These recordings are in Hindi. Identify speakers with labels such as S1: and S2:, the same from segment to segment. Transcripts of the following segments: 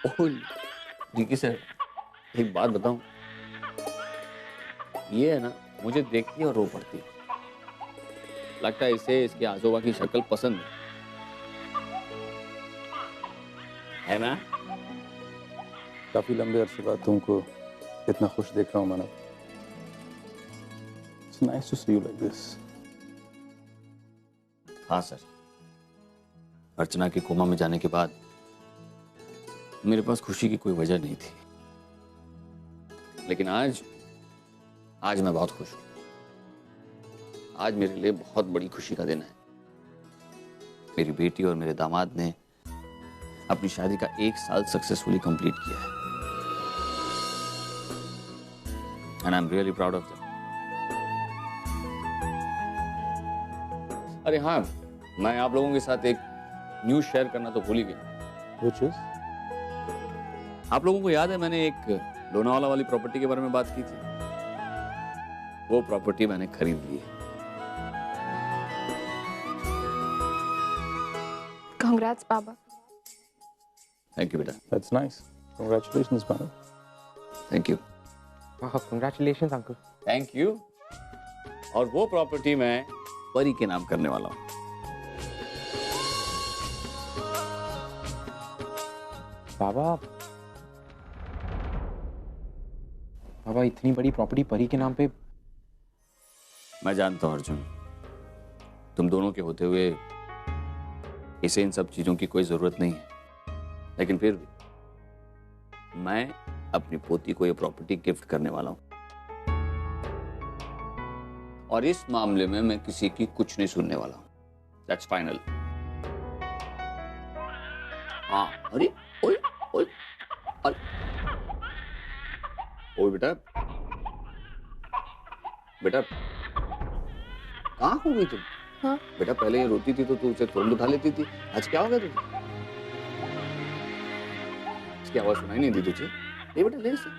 S1: ओह जी सर, एक बात बताऊं, ये है ना मुझे देखती है और रो पड़ती है। लगता है इसे इसके आजोबा की शक्ल पसंद है ना?
S2: काफी लंबे अरसे बाद तुमको इतना खुश देख रहा हूँ मानव। It's nice to see you like this.
S1: हाँ सर, अर्चना के कोमा में जाने के बाद मेरे पास खुशी की कोई वजह नहीं थी, लेकिन आज मैं बहुत खुश हूं। आज मेरे लिए बहुत बड़ी खुशी का दिन है। मेरी बेटी और मेरे दामाद ने अपनी शादी का 1 साल सक्सेसफुली कंप्लीट किया है, and I am really proud of them. अरे हाँ, मैं आप लोगों के साथ एक न्यूज़ शेयर करना तो भूल ही गया।
S2: Which is?
S1: आप लोगों को याद है मैंने एक लोनावाला वाली प्रॉपर्टी के बारे में बात की थी? वो प्रॉपर्टी मैंने खरीद ली है।
S3: Congrats, Baba.
S1: थैंक यू बेटा।
S2: That's nice. Congratulations, Manav.
S1: Thank you.
S4: Oh, congratulations, uncle.
S1: Thank you. और वो प्रॉपर्टी मैं परी के नाम करने वाला हूँ।
S4: बाबा इतनी बड़ी प्रॉपर्टी परी के नाम पे?
S1: मैं जानता हूँ अर्जुन, तुम दोनों के होते हुए इसे इन सब चीजों की कोई जरूरत नहीं है, लेकिन फिर भी मैं अपनी पोती को ये प्रॉपर्टी गिफ्ट करने वाला हूँ, और इस मामले में मैं किसी की कुछ नहीं सुनने वाला हूँ। That's final. हाँ, अरे ओए ओए अरे ओए बेटा बेटा कहाँ हो गई तुम?
S3: हाँ?
S1: बेटा पहले ये रोती थी तो तू उसे तुरंत उठा लेती थी, आज क्या हो गया तुझे? इसकी आवाज सुनाई नहीं दी तुझे? ये बेटा ले इसे।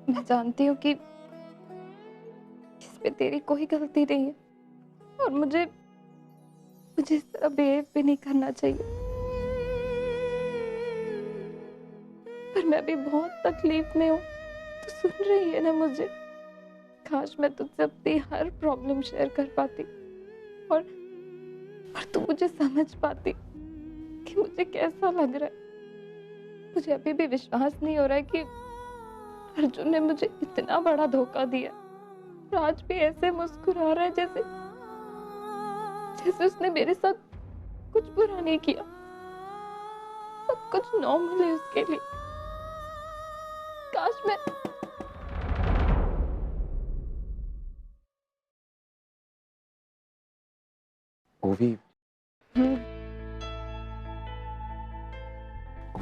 S3: मैं जानती हूँ कि इसमें तेरी कोई गलती नहीं है, और मुझे इस तरह बिहेव भी नहीं करना चाहिए, पर मैं भी बहुत तकलीफ में हूँ। तू सुन रही है ना मुझे? काश मैं तुझसे अपनी हर प्रॉब्लम शेयर कर पाती, और तू मुझे समझ पाती कि मुझे कैसा लग रहा है। मुझे अभी भी विश्वास नहीं हो रहा है कि अर्जुन ने मुझे इतना बड़ा धोखा दिया, और आज भी ऐसे मुस्कुरा रहा है जैसे उसने मेरे साथ कुछ बुरा नहीं किया। सब कुछ नॉर्मल है उसके लिए। काश मैं
S4: ओवी,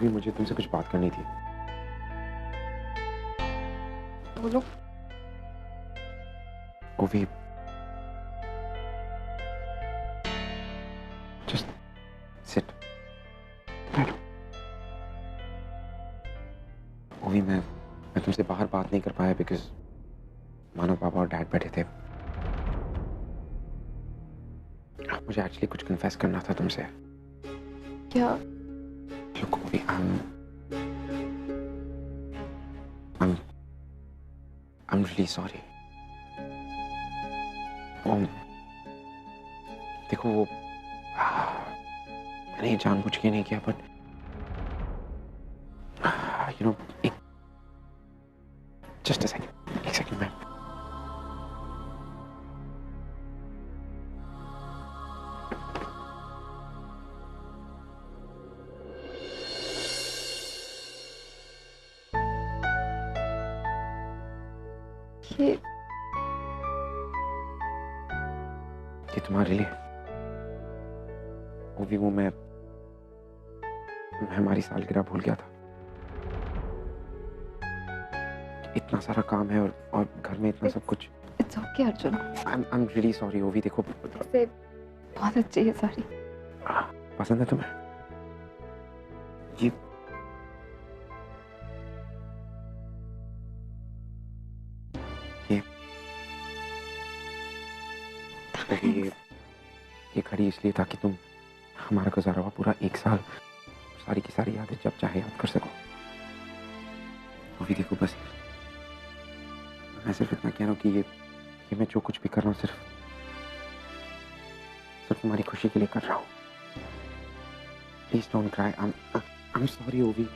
S4: मुझे तुमसे कुछ बात करनी थी।
S3: बोलो।
S4: ओवी, just sit. बैठो। ओवी, मैं तुमसे बाहर बात नहीं कर पाया बिकॉज मानो पापा और डैड बैठे थे। मुझे एक्चुअली कुछ कन्फेस करना था तुमसे।
S3: क्या?
S4: Look, Ovi, I'm really sorry. देखो वो मैंने ये जानबूझ के नहीं किया, but you know, just a second, एक सेकंड मैम। ये तुम्हारे लिए। वो भी मैं हमारी सालगिरह भूल गया था। इतना सारा काम है और घर में इतना सब कुछ।
S3: It's okay Arjun.
S4: I'm really sorry ओवी। देखो
S3: से बहुत अच्छी है साड़ी।
S4: पसंद है तुम्हें? ये खड़ी इसलिए ताकि तुम हमारा गुजारा हुआ पूरा 1 साल सारी की सारी यादें जब चाहे याद कर सको। अभी देखो बस मैं सिर्फ इतना कह रहा हूँ कि ये मैं जो कुछ भी कर रहा हूँ सिर्फ तुम्हारी खुशी के लिए कर रहा हूँ। Please don't cry. I'm sorry ओवी।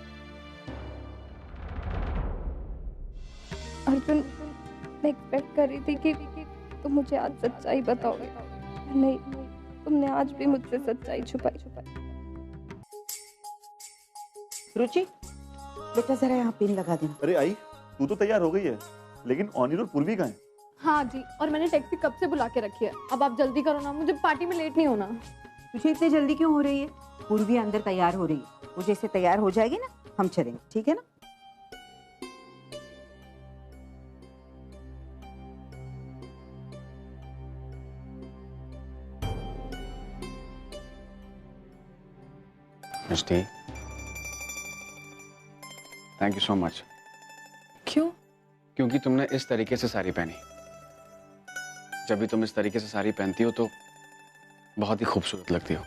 S3: अर्जुन मैं एक्सपेक्ट कर रही थी कि तुम मुझे आज सच्चाई बताओगे, नहीं तुमने आज भी मुझसे सच्चाई छुपाई।
S5: रुचि बेटा जरा यहाँ पिन लगा देना।
S6: अरे आई, तू तो तैयार हो गई है, लेकिन ऑनिर और पूर्वी कहाँ है?
S7: हाँ जी, और मैंने टैक्सी कब से बुला के रखी है। अब आप जल्दी करो ना, मुझे पार्टी में लेट नहीं होना।
S5: तुझे इतनी जल्दी क्यों हो रही है? पूर्वी अंदर तैयार हो रही है, वो जैसे तैयार हो जाएगी ना हम चलेंगे, ठीक है ना?
S1: मिष्टी, थैंक यू सो मच।
S7: क्यों?
S1: क्योंकि तुमने इस तरीके से साड़ी पहनी। जब भी तुम इस तरीके से साड़ी पहनती हो तो बहुत ही खूबसूरत लगती हो,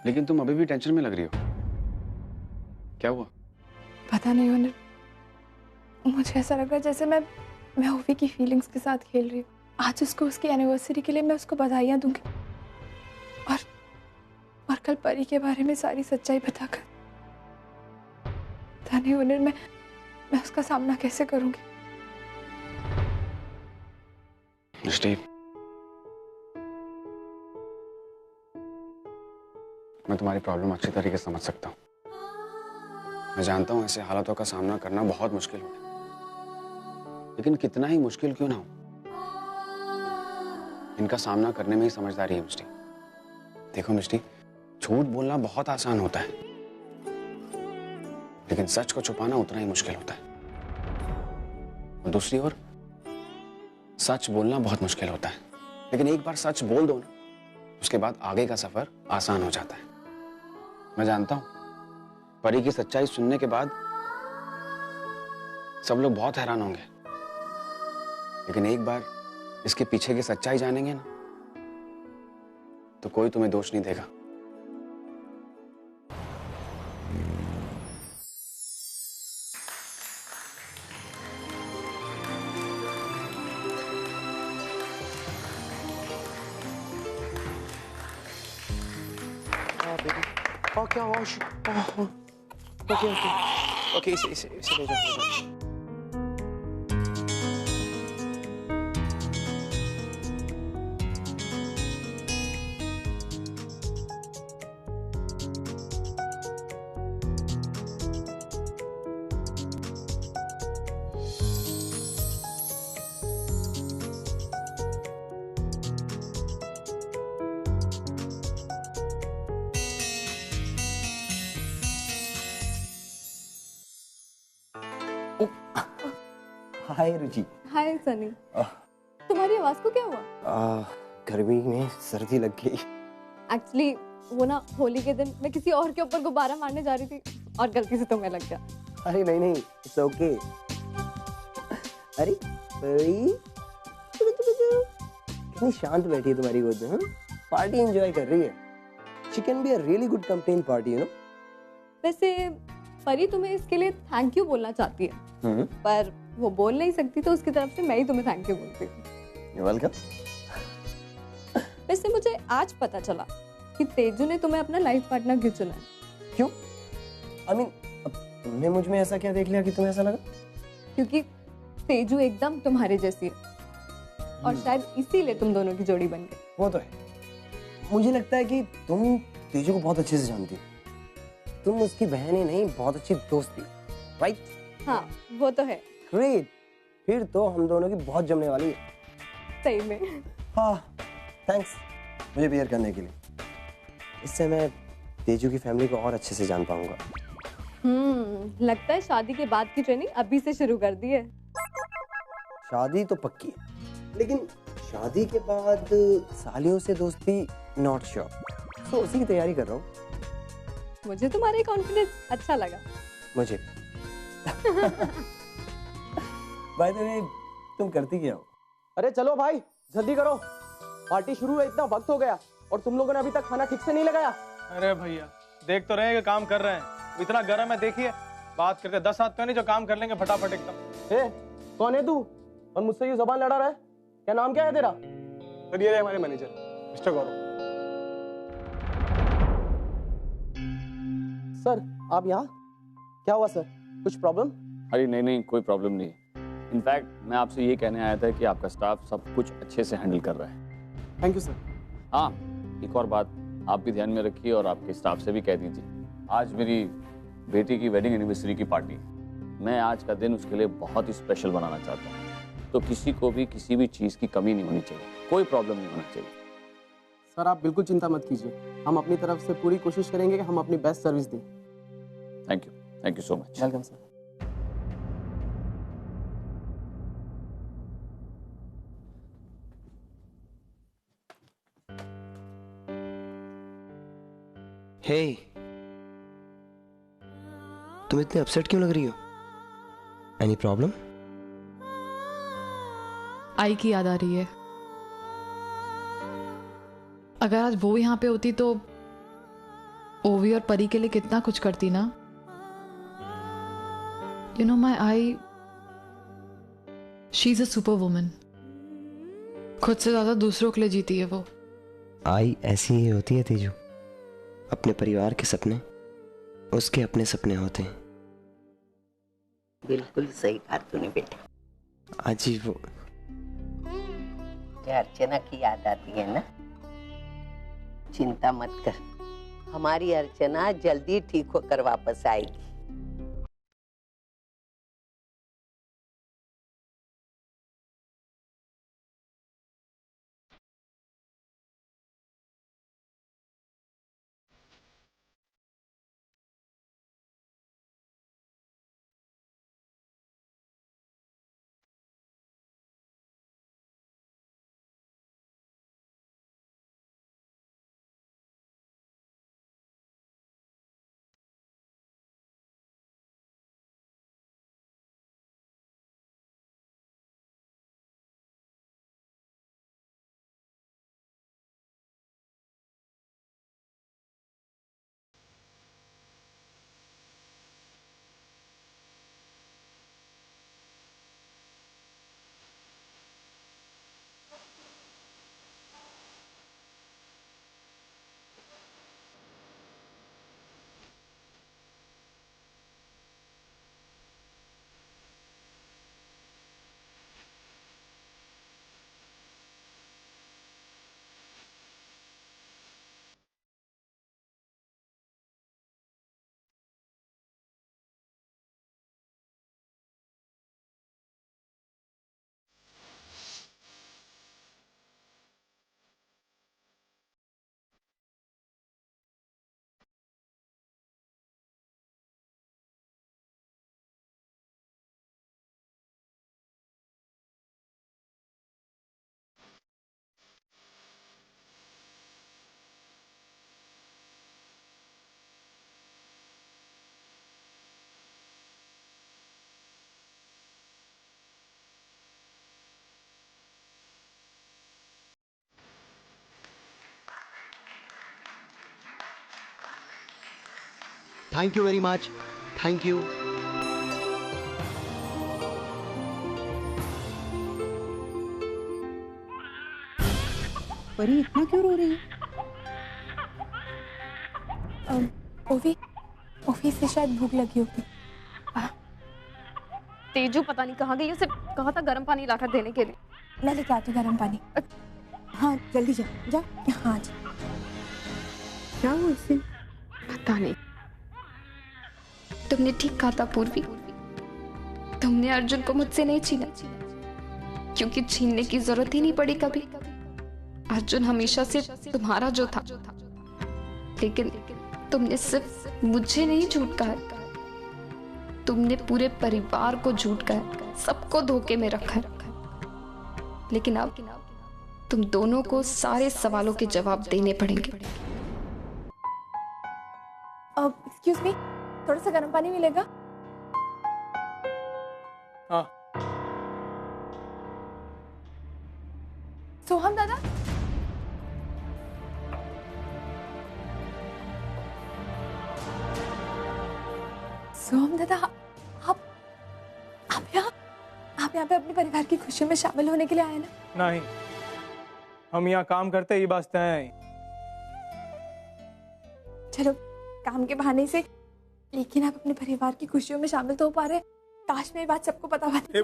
S1: लेकिन तुम अभी भी टेंशन में लग रही हो। क्या हुआ?
S7: पता नहीं ओनर, मुझे ऐसा लग रहा है जैसे मैं ओवी की फीलिंग्स के साथ खेल रही हूँ। आज उसको उसकी एनिवर्सरी के लिए मैं उसको बधाइयाँ दूंगी और कल परी के बारे में सारी सच्चाई बताकर पता नहीं ओनर मैं उसका सामना कैसे करूंगी।
S1: मिष्टी, मैं तुम्हारी प्रॉब्लम अच्छी तरीके से समझ सकता हूँ। मैं जानता हूँ ऐसे हालातों का सामना करना बहुत मुश्किल होता है, लेकिन कितना ही मुश्किल क्यों ना हो, इनका सामना करने में ही समझदारी है मिष्टी। देखो मिष्टी, झूठ बोलना बहुत आसान होता है, लेकिन सच को छुपाना उतना ही मुश्किल होता है। और दूसरी ओर सच बोलना बहुत मुश्किल होता है, लेकिन एक बार सच बोल दो ना, उसके बाद आगे का सफर आसान हो जाता है। मैं जानता हूं परी की सच्चाई सुनने के बाद सब लोग बहुत हैरान होंगे, लेकिन एक बार इसके पीछे की सच्चाई जानेंगे ना तो कोई तुम्हें दोष नहीं देगा।
S4: क्या हुआ? ओके इसे ले जाओ।
S8: हाय रुचि।
S7: हाय सनी, तुम्हारी आवाज को क्या हुआ?
S8: गर्मी में सर्दी लग गई।
S7: एक्चुअली वो ना होली के दिन मैं किसी और के ऊपर गुब्बारा मारने जा रही थी और गलती से तुम्हें लग गया।
S8: अरे नहीं इट्स ओके। अरे परी कितनी शांत बैठी है तुम्हारी गोद में। पार्टी एंजॉय कर रही है। She can be a really good companion party, you know.
S7: वैसे परी तुम्हें इसके लिए थैंक यू बोलना चाहती है, पर वो बोल नहीं सकती, तो उसकी तरफ से मैं ही तुम्हें थैंक यू बोलती हूँ।
S8: You welcome.
S7: वैसे मुझे आज पता चला कि तेजू ने तुम्हें अपना लाइफ पार्टनर क्यों चुना है।
S8: क्यों? आई मीन तुमने मुझ में ऐसा क्या देख लिया कि तुम्हें ऐसा लगा?
S7: क्योंकि तेजू एकदम तुम्हारे जैसी है और शायद इसीलिए तुम दोनों की जोड़ी बन गई।
S8: वो तो है। मुझे लगता है कि तुम तेजू को बहुत अच्छे से जानती हो। तुम उसकी बहन ही नहीं, बहुत अच्छी दोस्त थी, राइट?
S7: हाँ वो तो है।
S8: ग्रेट, फिर तो हम दोनों की बहुत जमने वाली है।
S7: सही में।
S8: हाँ थैंक्स मुझे बियर करने के लिए। इससे मैं तेजू की फैमिली को और अच्छे से जान पाऊंगा।
S9: लगता है शादी के बाद की ट्रेनिंग अभी से शुरू कर दी है।
S8: शादी तो पक्की है, लेकिन शादी के बाद सालियों से दोस्ती नॉट श्योर, तो उसी की तैयारी कर रहा हूँ।
S9: मुझे तुम्हारा कॉन्फिडेंस अच्छा लगा।
S8: मुझे बाय द वे, तुम करती क्या हो?
S10: अरे चलो भाई जल्दी करो, पार्टी शुरू है, इतना वक्त हो गया और तुम लोगों ने अभी तक खाना ठीक से नहीं लगाया।
S11: अरे भैया देख तो रहे हैं कि काम कर रहे हैं, इतना गर्म है, देखिए बात करके 10 आदमी तो नहीं जो काम कर लेंगे फटाफट एकदम।
S10: ए, कौन है तू और मुझसे ये जबान लड़ा रहा है? क्या नाम क्या है तेरा?
S11: सर ये रहे हमारे मैनेजर मिस्टर गौरव।
S10: सर आप यहाँ? क्या हुआ सर, कुछ प्रॉब्लम?
S1: अरे नहीं, कोई प्रॉब्लम नहीं। इनफैक्ट मैं आपसे ये कहने आया था कि आपका स्टाफ सब कुछ अच्छे से हैंडल कर रहा है।
S10: Thank you sir.
S1: हाँ, एक और बात आप भी ध्यान में रखिए और आपके स्टाफ से भी कह दीजिए, आज मेरी बेटी की वेडिंग एनिवर्सरी की पार्टी, मैं आज का दिन उसके लिए बहुत ही स्पेशल बनाना चाहता हूँ, तो किसी को भी किसी भी चीज़ की कमी नहीं होनी चाहिए, कोई प्रॉब्लम नहीं होना चाहिए।
S10: सर आप बिल्कुल चिंता मत कीजिए, हम अपनी तरफ से पूरी कोशिश करेंगे कि हम अपनी बेस्ट सर्विस दें।
S1: Thank you so much.
S10: Welcome sir.
S8: Hey, तुम इतने अपसेट क्यों लग रही हो? Any problem?
S12: आई की याद आ रही है। अगर आज वो यहाँ पे होती तो ओवी और परी के लिए कितना कुछ करती ना। You know my I, she is a super woman. खुद से ज्यादा दूसरों के लिए जीती है वो।
S8: आई ऐसी ही होती है तेजू, अपने परिवार के सपने उसके अपने सपने होते हैं।
S13: बिल्कुल सही कहा तूने बेटा।
S8: आज ही वो
S13: अर्चना की याद आती है ना? चिंता मत कर, हमारी अर्चना जल्दी ठीक होकर वापस आएगी।
S14: Thank you very much, thank you.
S5: परी इतना क्यों रो रही है?
S7: ओवी से शायद भूख लगी होगी।
S9: तेजू पता नहीं कहाँ गई, उसे कहा था गर्म पानी लाकर देने के लिए।
S7: मैं लेके आती हूँ गर्म पानी।
S5: हाँ जल्दी जा जा।
S7: हाँ जी।
S5: क्या हुआ उससे?
S3: पता नहीं, तुमने ठीक कहा था पूर्वी, तुमने अर्जुन को मुझसे नहीं छीना, क्योंकि छीनने की जरूरत ही नहीं पड़ी कभी। अर्जुन हमेशा से तुम्हारा जो था, लेकिन तुमने सिर्फ मुझे नहीं झूठ कहा, तुमने पूरे परिवार को झूठ कहा, सबको धोखे में रखा है, लेकिन अब तुम दोनों को सारे सवालों के जवाब देने पड़ेंगे।
S7: एक्सक्यूज मी, थोड़ा सा गर्म पानी मिलेगा?
S11: हाँ।
S7: सोहम दादा, सोहम दादा, आप यहाँ पे अपने परिवार की खुशियों में शामिल होने के लिए आए ना?
S11: नहीं, हम यहाँ काम करते ही बस हैं।
S7: चलो काम के बहाने से, लेकिन आप अपने परिवार की खुशियों में शामिल तो हो पा रहे। काश मेरी बात सबको पता होती।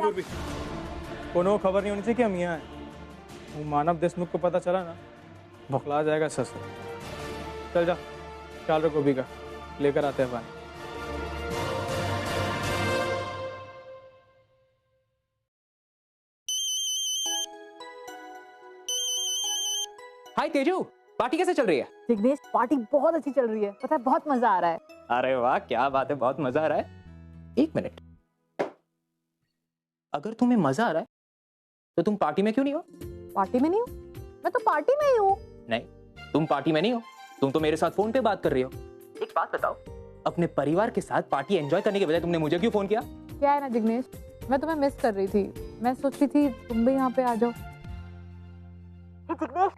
S11: कोनो खबर नहीं होनी चाहिए कि हम यहाँ हैं। वो मानव देशमुख को पता चला ना, बौखला जाएगा सस। चल जा, ख्याल रखो भी का, लेकर आते हैं पानी।
S15: हाय तेजू, पार्टी कैसे चल रही है?
S16: जिग्नेश, पार्टी बहुत अच्छी चल रही है, पता है, बहुत मजा आ रहा है।
S15: अरे वाह, क्या बात है, बहुत मजा आ रहा है। एक मिनट, अगर तुम्हें मजा आ रहा है तो तुम पार्टी में क्यों नहीं हो?
S16: पार्टी में नहीं हूँ? मैं तो पार्टी में ही हूँ।
S15: नहीं, तुम पार्टी में नहीं हो, तुम तो मेरे साथ फोन पे बात कर रही हो। एक बात बताओ, अपने परिवार के साथ पार्टी एंजॉय करने के बजाय तुमने मुझे क्यों फोन किया?
S16: क्या है ना जिग्नेश, मैं तुम्हें मिस कर रही थी। मैं सोच रही थी तुम भी यहाँ पे आ जाओ। जिग्नेश,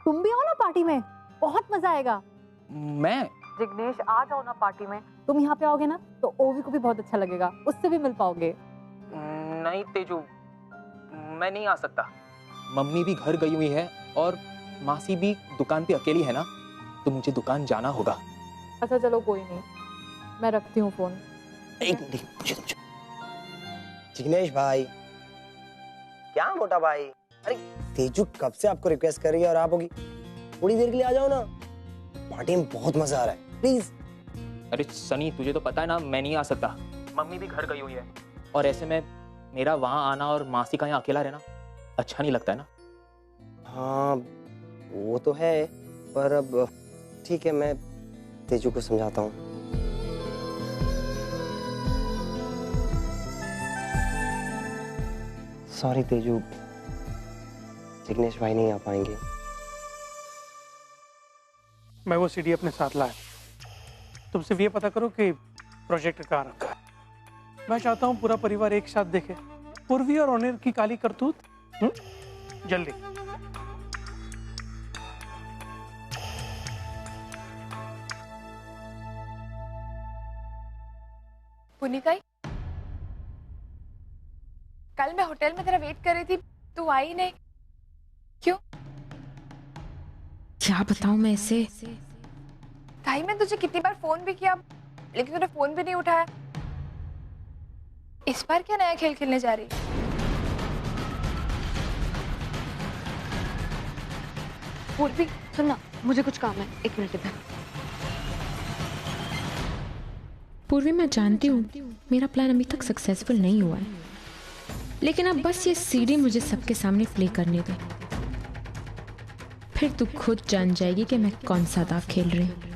S16: तुम भी आओ ना पार्टी में, बहुत मजा आएगा।
S15: मैं?
S16: जिग्नेश, आ जाओ ना पार्टी में। तुम यहाँ पे आओगे ना तो ओवी को भी बहुत अच्छा लगेगा, उससे भी मिल पाओगे।
S15: नहीं तेजू, मैं नहीं आ सकता। मम्मी भी घर गई हुई है और मासी भी दुकान पे अकेली है ना, तो मुझे दुकान जाना होगा।
S16: अच्छा चलो कोई नहीं, मैं रखती हूँ फोन।
S8: एक मिनट, जिग्नेश भाई। क्या मोटा भाई? अरे तेजू कब से आपको रिक्वेस्ट कर रही है और आप होगी। थोड़ी देर के लिए आ जाओ ना, पार्टी में बहुत मजा आ रहा है, प्लीज।
S15: अरे सनी, तुझे तो पता है ना मैं नहीं आ सकता। मम्मी भी घर गई हुई है और ऐसे में मेरा वहां आना और मासी का यहाँ अकेला रहना अच्छा नहीं लगता है ना।
S8: हाँ वो तो है, पर अब ठीक है, मैं तेजू को समझाता हूँ। सॉरी तेजू, जिग्नेश भाई नहीं आ पाएंगे।
S11: मैं वो सीडी अपने साथ लाया। तुम सिर्फ ये पता करो कि प्रोजेक्ट कहाँ रखा है। मैं चाहता हूँ पूरा परिवार एक साथ देखे पूर्वी और ऑनर की काली करतूत। जल्दी।
S7: पुनीताई, कल मैं होटल में तेरा वेट कर रही थी, तू आई नहीं, क्यों?
S17: क्या बताऊं मैं इसे?
S7: ताई, मैं तुझे कितनी बार फोन भी किया, लेकिन तूने फोन भी नहीं उठाया। इस बार क्या नया खेल खेलने जा रही?
S9: पूर्वी सुनना, मुझे कुछ काम है, एक मिनट इधर।
S17: पूर्वी, मैं जानती हूँ मेरा प्लान अभी तक सक्सेसफुल नहीं हुआ है, लेकिन अब बस ये सीडी मुझे सबके सामने प्ले करने दे, फिर तू खुद जान जाएगी कि मैं कौन सा दाव खेल रही हूँ।